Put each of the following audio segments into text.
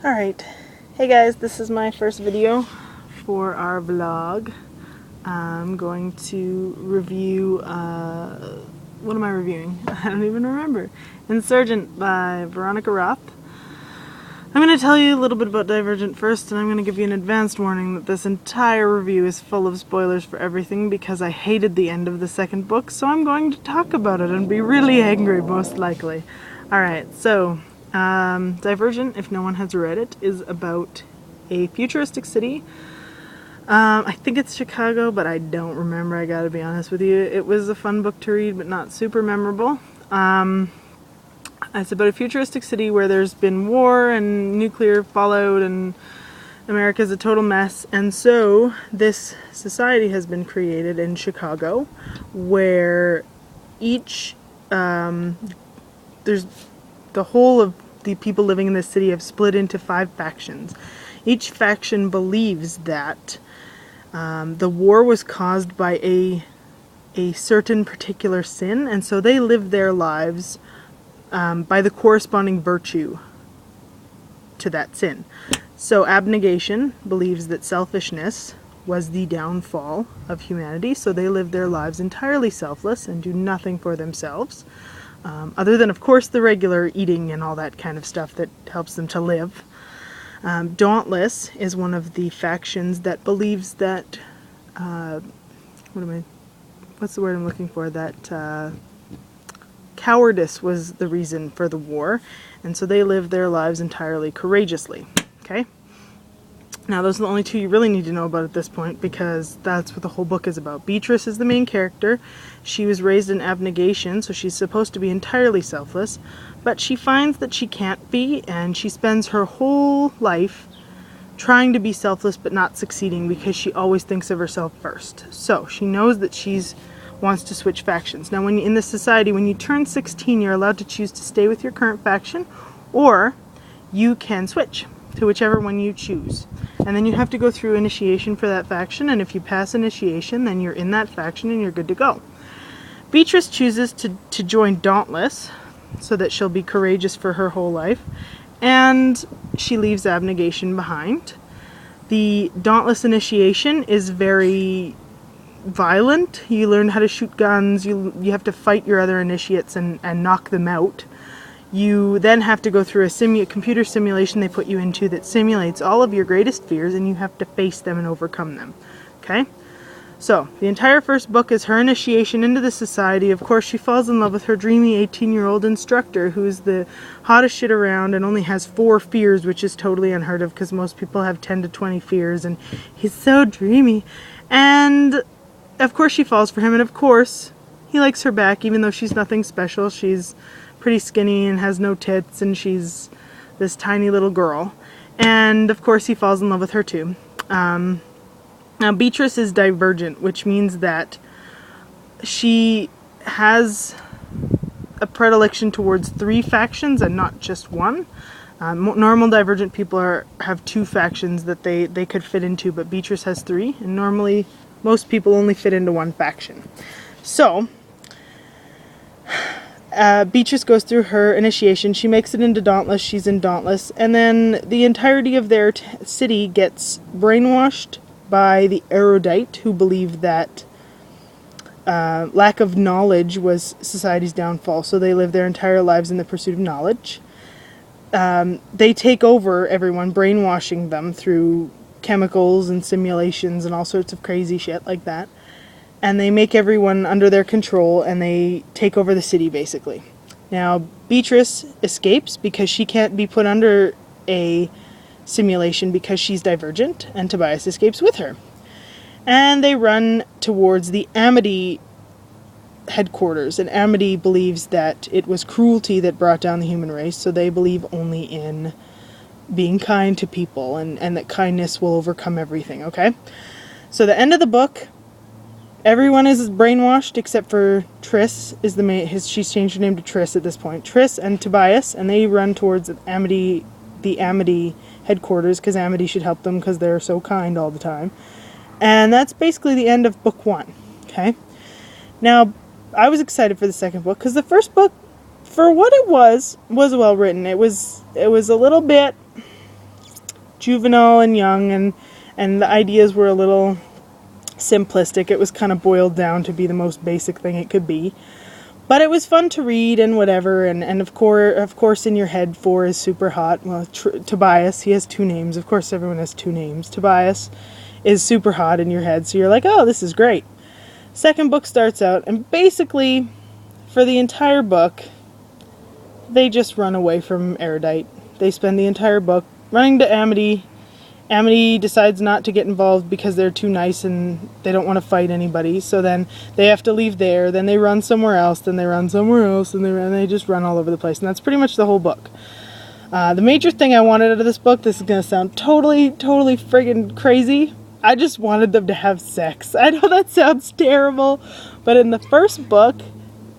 Alright, hey guys, this is my first video for our vlog. I'm going to review, what am I reviewing? I don't even remember. Insurgent by Veronica Roth. I'm going to tell you a little bit about Divergent first, and I'm going to give you an advanced warning that this entire review is full of spoilers for everything because I hated the end of the second book, so I'm going to talk about it and be really angry, most likely. Alright, so Divergent, if no one has read it, is about a futuristic city. I think it's Chicago, but I don't remember, I gotta be honest with you. It was a fun book to read, but not super memorable. It's about a futuristic city where there's been war and nuclear fallout and America's a total mess. And so this society has been created in Chicago where each, there's the whole of the people living in this city have split into 5 factions. Each faction believes that the war was caused by a certain particular sin, and so they live their lives by the corresponding virtue to that sin. So abnegation believes that selfishness was the downfall of humanity, so they live their lives entirely selfless and do nothing for themselves. Other than, of course, the regular eating and all that kind of stuff that helps them to live. Dauntless is one of the factions that believes that, what's the word I'm looking for? That cowardice was the reason for the war, and so they live their lives entirely courageously. Okay? Now, those are the only 2 you really need to know about at this point, because that's what the whole book is about. Beatrice is the main character. She was raised in abnegation, so she's supposed to be entirely selfless, but she finds that she can't be, and she spends her whole life trying to be selfless but not succeeding because she always thinks of herself first. So she knows that she's wants to switch factions. Now, in this society, when you turn 16, you're allowed to choose to stay with your current faction, or you can switch to whichever one you choose. And then you have to go through initiation for that faction, and if you pass initiation, then you're in that faction and you're good to go. Beatrice chooses to join Dauntless, so that she'll be courageous for her whole life, and she leaves abnegation behind. The Dauntless initiation is very violent. You learn how to shoot guns, you have to fight your other initiates and knock them out. You then have to go through a computer simulation they put you into that simulates all of your greatest fears, and you have to face them and overcome them. Okay? So, the entire first book is her initiation into the society. Of course, she falls in love with her dreamy 18-year-old instructor, who's the hottest shit around and only has 4 fears, which is totally unheard of because most people have 10 to 20 fears, and he's so dreamy. And, of course, she falls for him, and of course, he likes her back, even though she's nothing special. She's pretty skinny and has no tits, and she's this tiny little girl. And, of course, he falls in love with her, too. Now, Beatrice is divergent, which means that she has a predilection towards 3 factions and not just one. Normal divergent people have 2 factions that they could fit into, but Beatrice has 3, and normally most people only fit into 1 faction. So, Beatrice goes through her initiation. She makes it into Dauntless. She's in Dauntless. And then the entirety of their city gets brainwashed by the erudite, who believe that lack of knowledge was society's downfall. So they live their entire lives in the pursuit of knowledge. They take over everyone, brainwashing them through chemicals and simulations and all sorts of crazy shit like that. And they make everyone under their control, and they take over the city, basically. Now, Beatrice escapes because she can't be put under a simulation because she's divergent, and Tobias escapes with her. And they run towards the Amity headquarters, and Amity believes that it was cruelty that brought down the human race, so they believe only in being kind to people, and that kindness will overcome everything, okay? So the end of the book, everyone is brainwashed except for Triss is she's changed her name to Triss at this point. Triss and Tobias, and they run towards the Amity headquarters because Amity should help them because they're so kind all the time. And that's basically the end of book 1. Okay? Now, I was excited for the second book because the first book, for what it was well written. It was a little bit juvenile and young, and the ideas were a little simplistic. It was kind of boiled down to be the most basic thing it could be. But it was fun to read and whatever, and of course in your head 4 is super hot. Well, Tobias, he has 2 names. Of course everyone has 2 names. Tobias is super hot in your head, so you're like, oh, this is great. Second book starts out, and basically, for the entire book, they just run away from Erudite. They spend the entire book running to Amity. Amity decides not to get involved because they're too nice and they don't want to fight anybody. So then they have to leave there. Then they run somewhere else. Then they run somewhere else. And they just run all over the place. And that's pretty much the whole book. The major thing I wanted out of this book, this is going to sound totally friggin' crazy. I just wanted them to have sex. I know that sounds terrible. But in the first book,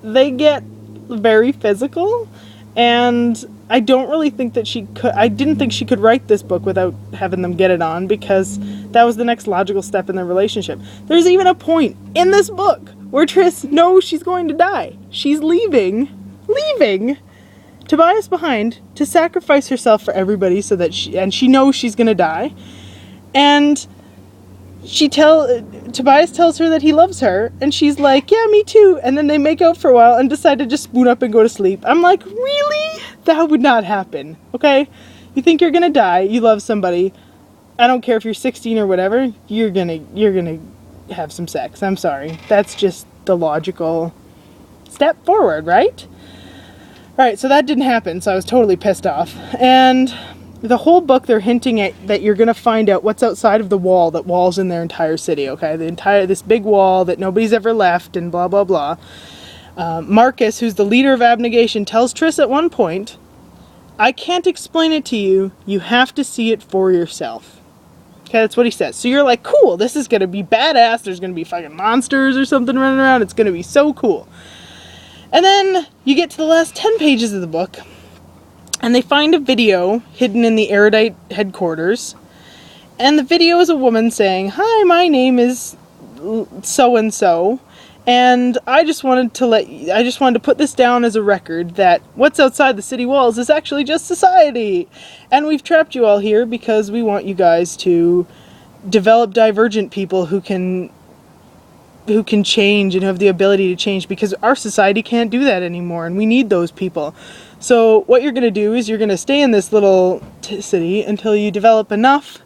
they get very physical. And I don't really think that I didn't think she could write this book without having them get it on, because that was the next logical step in their relationship. There's even a point in this book where Triss knows she's going to die. She's leaving Tobias behind to sacrifice herself for everybody so that she knows she's going to die. And Tobias tells her that he loves her, and she's like, yeah, me too. And then they make out for a while and decide to just spoon up and go to sleep. I'm like, really? That would not happen, okay? You think you're gonna die, you love somebody, I don't care if you're 16 or whatever, you're gonna have some sex. I'm sorry. That's just the logical step forward, right? Alright, so that didn't happen, so I was totally pissed off. And the whole book, they're hinting at that you're going to find out what's outside of the wall that walls in their entire city, okay? This big wall that nobody's ever left and blah, blah, blah. Marcus, who's the leader of abnegation, tells Triss at one point, I can't explain it to you. You have to see it for yourself. Okay, that's what he says. So you're like, cool, this is going to be badass. There's going to be fucking monsters or something running around. It's going to be so cool. And then you get to the last 10 pages of the book, and they find a video hidden in the Erudite headquarters. And the video is a woman saying, hi, my name is so-and-so. And I just wanted to put this down as a record that what's outside the city walls is actually just society. And we've trapped you all here because we want you guys to develop divergent people who can change and have the ability to change, because our society can't do that anymore, and we need those people. So what you're going to do is you're going to stay in this little city until you develop enough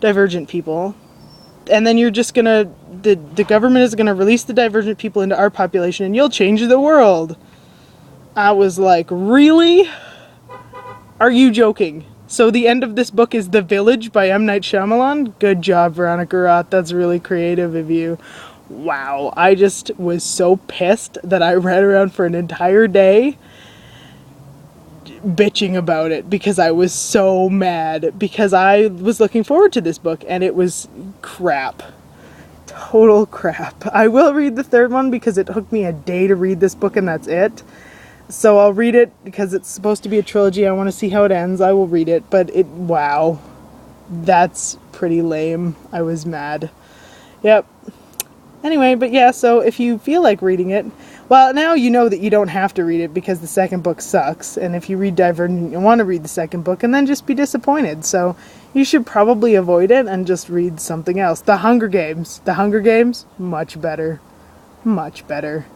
divergent people, and then you're just going to, the government is going to release the divergent people into our population, and you'll change the world. I was like, really? Are you joking? So the end of this book is The Village by M. Night Shyamalan? Good job, Veronica Roth. That's really creative of you. Wow, I just was so pissed that I ran around for an entire day bitching about it because I was so mad, because I was looking forward to this book and it was crap. Total crap. I will read the third one because it took me a day to read this book and that's it. So I'll read it because it's supposed to be a trilogy. I want to see how it ends. I will read it, but wow, that's pretty lame. I was mad. Yep. Anyway, but yeah, so if you feel like reading it, well, now you know that you don't have to read it because the second book sucks. And if you read Divergent, you want to read the second book and then just be disappointed. So you should probably avoid it and just read something else. The Hunger Games. The Hunger Games, much better. Much better.